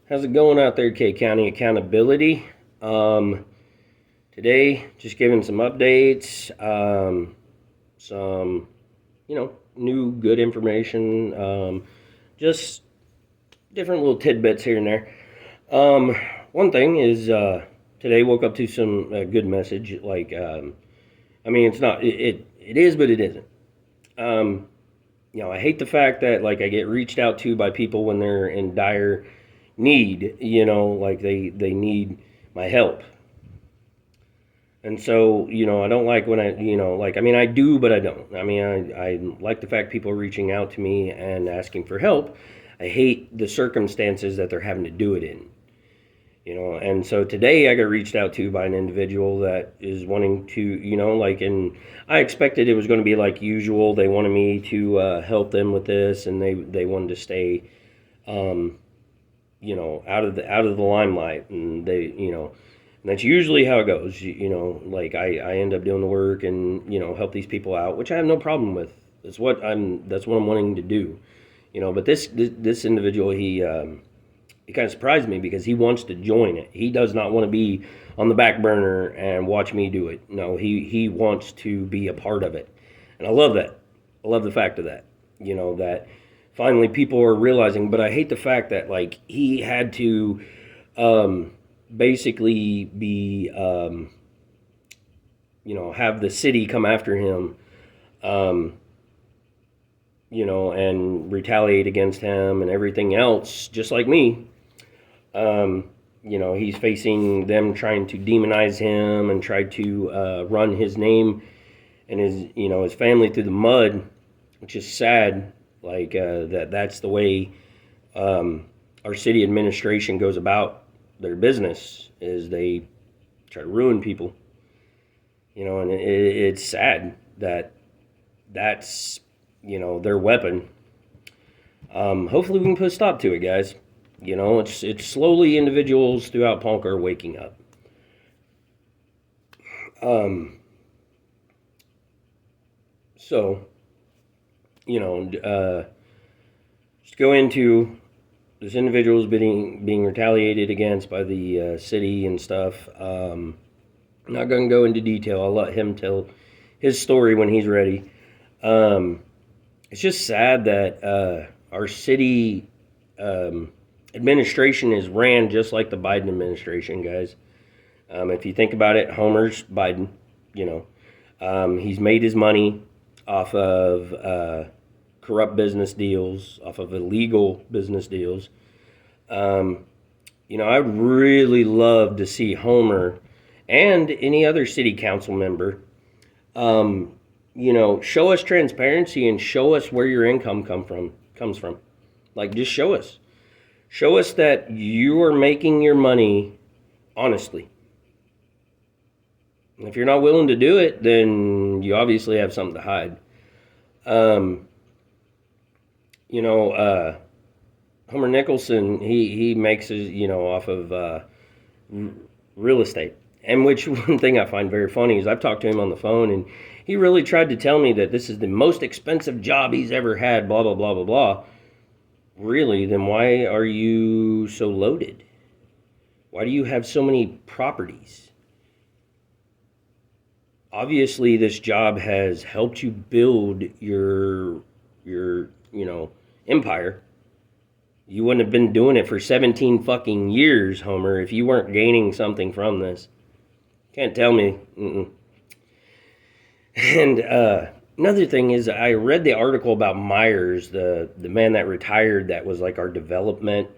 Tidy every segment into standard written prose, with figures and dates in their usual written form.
How's it going out there, K County Accountability? Um, Today, just giving some updates, some, new good information, just different little tidbits here and there. Um, One thing is, today woke up to some good message. It's not, it is, but it isn't. Um, I hate the fact that, like, I get reached out to by people when they're in dire need, like they need my help. And so, I don't like when I do, but I don't. I like the fact people are reaching out to me and asking for help. I hate the circumstances that they're having to do it in. And so today I got reached out to by an individual that is wanting to, and I expected it was going to be like usual. They wanted me to help them with this, and they wanted to stay, out of the limelight, and and that's usually how it goes. Like I end up doing the work and help these people out, which I have no problem with. That's what I'm wanting to do. But this individual, he kind of surprised me because he wants to join it. He does not want to be on the back burner and watch me do it. No, he wants to be a part of it, and I love that. I love the fact of that. That finally people are realizing. But I hate the fact that, like, he had to basically be have the city come after him, um, and retaliate against him and everything else, just like me. He's facing them trying to demonize him and try to run his name and his family through the mud, which is sad. Like, that's the way our city administration goes about their business, is they try to ruin people. And it's sad that that's their weapon. Hopefully we can put a stop to it, guys. It's slowly individuals throughout Ponca are waking up. So, just go into this individual is being retaliated against by the city and stuff. I'm not going to go into detail. I'll let him tell his story when he's ready. It's just sad that our city administration is ran just like the Biden administration, guys. If you think about it, Homer's Biden. He's made his money off of corrupt business deals, off of illegal business deals. I'd really love to see Homer and any other city council member, show us transparency and show us where your income comes from. Like, just show us. Show us that you are making your money honestly. And if you're not willing to do it, then you obviously have something to hide. Homer Nicholson, he makes his, off of real estate. And which one thing I find very funny is I've talked to him on the phone, and he really tried to tell me that this is the most expensive job he's ever had, blah, blah, blah, blah, blah. Really? Then why are you so loaded? Why do you have so many properties? Obviously, this job has helped you build your empire. You wouldn't have been doing it for 17 fucking years, Homer, if you weren't gaining something from this. Can't tell me. Mm-mm. And another thing is, I read the article about Myers, the man that retired, that was like our development,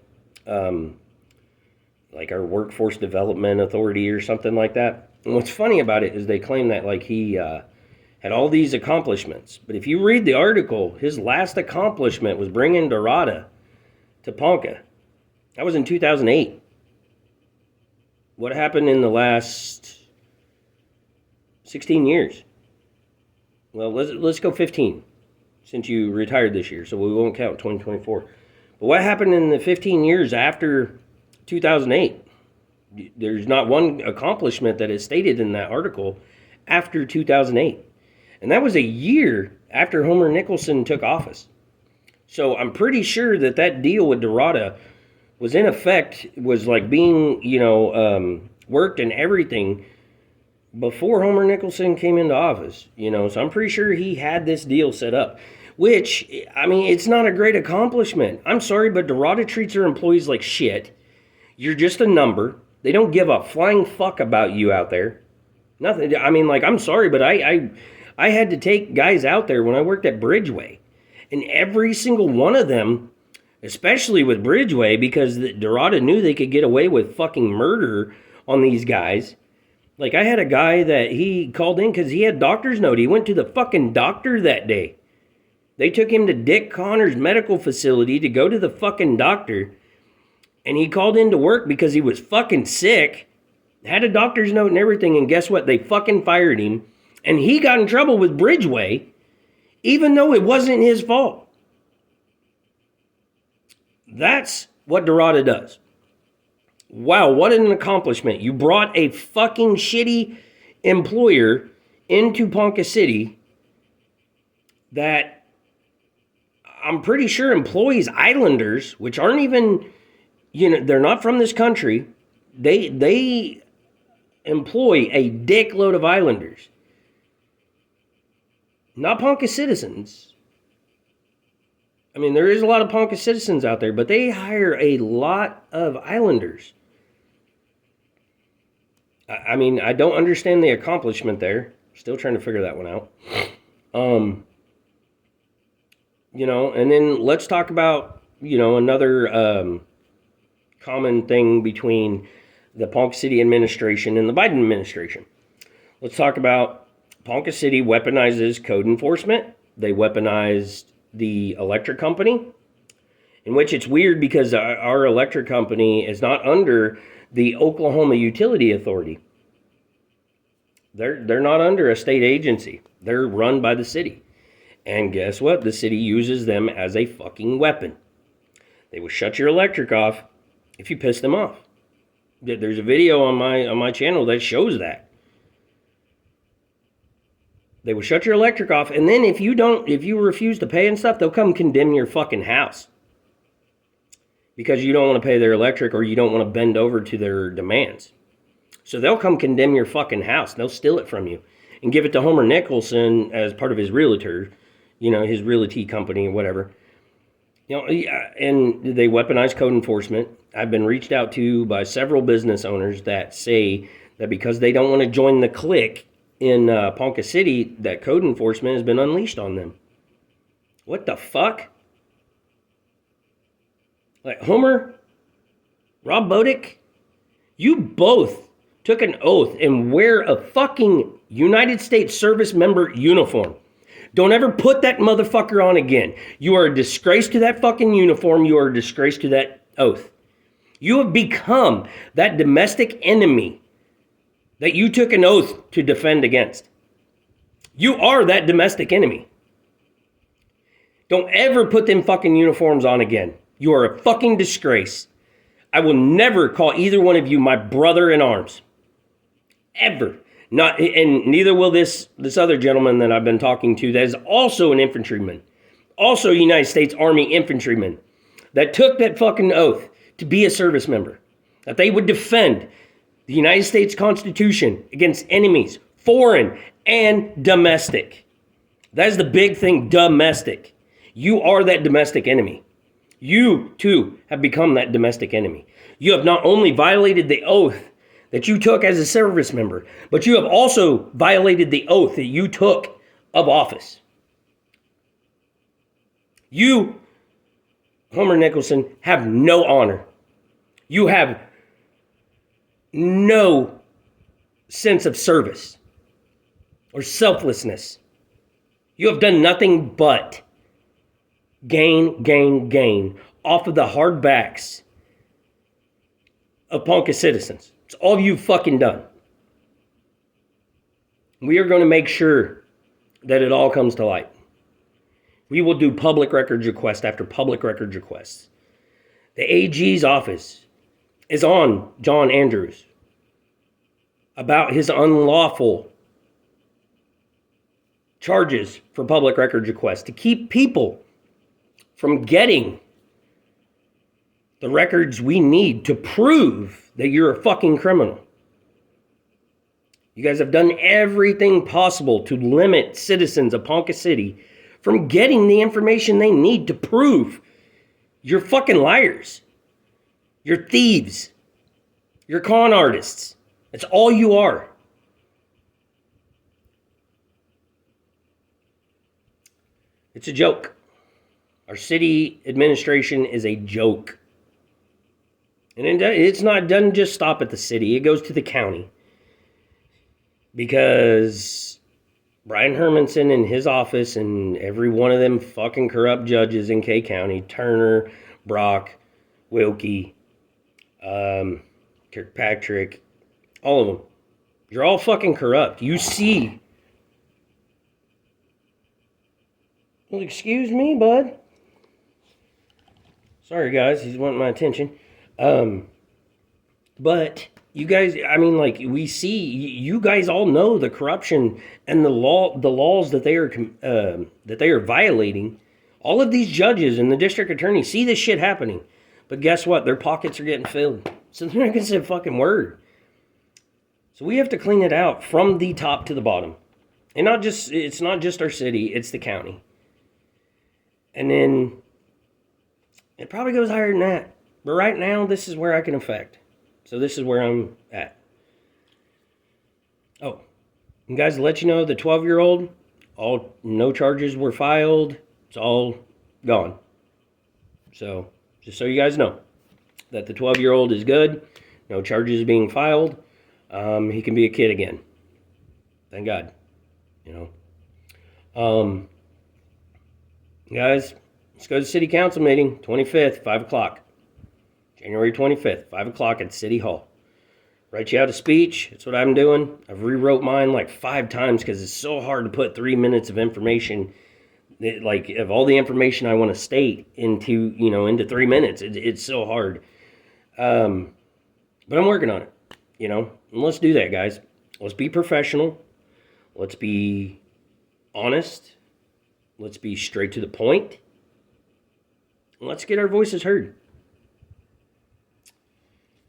like our workforce development authority or something like that. And what's funny about it is they claim that, like, he had all these accomplishments. But if you read the article, his last accomplishment was bringing Dorada to Ponca. That was in 2008. What happened in the last 16 years? Well, let's go 15, since you retired this year, so we won't count 2024. But what happened in the 15 years after 2008? There's not one accomplishment that is stated in that article after 2008. And that was a year after Homer Nicholson took office. So I'm pretty sure that deal with Dorada was in effect, was like being, worked and everything before Homer Nicholson came into office, so I'm pretty sure he had this deal set up, which, I mean, it's not a great accomplishment. I'm sorry, but Dorada treats her employees like shit. You're just a number. They don't give a flying fuck about you out there. Nothing. I mean, like, I'm sorry, but I had to take guys out there when I worked at Bridgeway, and every single one of them, especially with Bridgeway, because Dorada knew they could get away with fucking murder on these guys. Like, I had a guy that he called in because he had doctor's note. He went to the fucking doctor that day. They took him to Dick Connor's medical facility to go to the fucking doctor. And he called in to work because he was fucking sick. Had a doctor's note and everything. And guess what? They fucking fired him. And he got in trouble with Bridgeway, even though it wasn't his fault. That's what Dorada does. Wow, what an accomplishment. You brought a fucking shitty employer into Ponca City that I'm pretty sure employs islanders, which aren't even, they're not from this country. They employ a dickload of islanders. Not Ponca citizens. I mean, there is a lot of Ponca citizens out there, but they hire a lot of islanders. I mean, I don't understand the accomplishment there. Still trying to figure that one out. And then let's talk about, another common thing between the Ponca City administration and the Biden administration. Let's talk about Ponca City weaponizes code enforcement. They weaponized the electric company, in which it's weird because our electric company is not under the Oklahoma Utility Authority. They're not under a state agency. They're run by the city. And guess what? The city uses them as a fucking weapon. They will shut your electric off if you piss them off. There's a video on my channel that shows that. They will shut your electric off, and then if you refuse to pay and stuff, they'll come condemn your fucking house. Because you don't want to pay their electric or you don't want to bend over to their demands. So they'll come condemn your fucking house. They'll steal it from you and give it to Homer Nicholson as part of his realtor, his realty company or whatever. And they weaponize code enforcement. I've been reached out to by several business owners that say that because they don't want to join the clique in Ponca City, that code enforcement has been unleashed on them. What the fuck? Like, Homer, Rob Bodick, you both took an oath and wear a fucking United States service member uniform. Don't ever put that motherfucker on again. You are a disgrace to that fucking uniform. You are a disgrace to that oath. You have become that domestic enemy that you took an oath to defend against. You are that domestic enemy. Don't ever put them fucking uniforms on again. You are a fucking disgrace. I will never call either one of you my brother in arms. Ever. Not, and neither will this other gentleman that I've been talking to that is also an infantryman. Also a United States Army infantryman. That took that fucking oath to be a service member. That they would defend the United States Constitution against enemies, foreign and domestic. That is the big thing, domestic. You are that domestic enemy. You, too, have become that domestic enemy. You have not only violated the oath that you took as a service member, but you have also violated the oath that you took of office. You, Homer Nicholson, have no honor. You have no sense of service or selflessness. You have done nothing but gain off of the hard backs of Ponca citizens. It's all you've fucking done. We are going to make sure that it all comes to light. We will do public records request after public records requests. The AG's office is on John Andrews about his unlawful charges for public records requests to keep people from getting the records we need to prove that you're a fucking criminal. You guys have done everything possible to limit citizens of Ponca City from getting the information they need to prove you're fucking liars. You're thieves. You're con artists. That's all you are. It's a joke. Our city administration is a joke. And it's not doesn't just stop at the city. It goes to the county. Because Brian Hermanson and his office and every one of them fucking corrupt judges in K County, Turner, Brock, Wilkie, Kirkpatrick, all of them. You're all fucking corrupt. You see. Well, excuse me, bud. Sorry, guys. He's wanting my attention. But you guys, I mean, like, we see, you guys all know the corruption and the laws that they are violating. All of these judges and the district attorney see this shit happening. But guess what? Their pockets are getting filled. So they're not going to say a fucking word. So we have to clean it out from the top to the bottom. And it's not just our city, it's the county. And then it probably goes higher than that. But right now, this is where I can affect. So this is where I'm at. Oh, and guys, to let you know, the 12-year-old, no charges were filed. It's all gone. So just so you guys know that the 12-year-old is good. No charges being filed. He can be a kid again. Thank God. You know. Guys, let's go to the city council meeting, 25th, 5 o'clock. January 25th, 5 o'clock at City Hall. Write you out a speech. That's what I'm doing. I've rewrote mine like 5 times because it's so hard to put 3 minutes of information, like of all the information I want to state into 3 minutes. It's so hard. But I'm working on it, And let's do that, guys. Let's be professional. Let's be honest. Let's be straight to the point. Let's get our voices heard.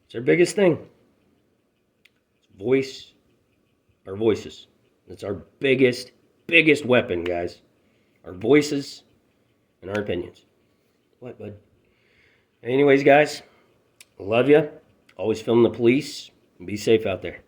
It's our biggest thing. Our voices. It's our biggest weapon, guys. Our voices and our opinions. What, bud? Anyways, guys, I love you. Always film the police. And be safe out there.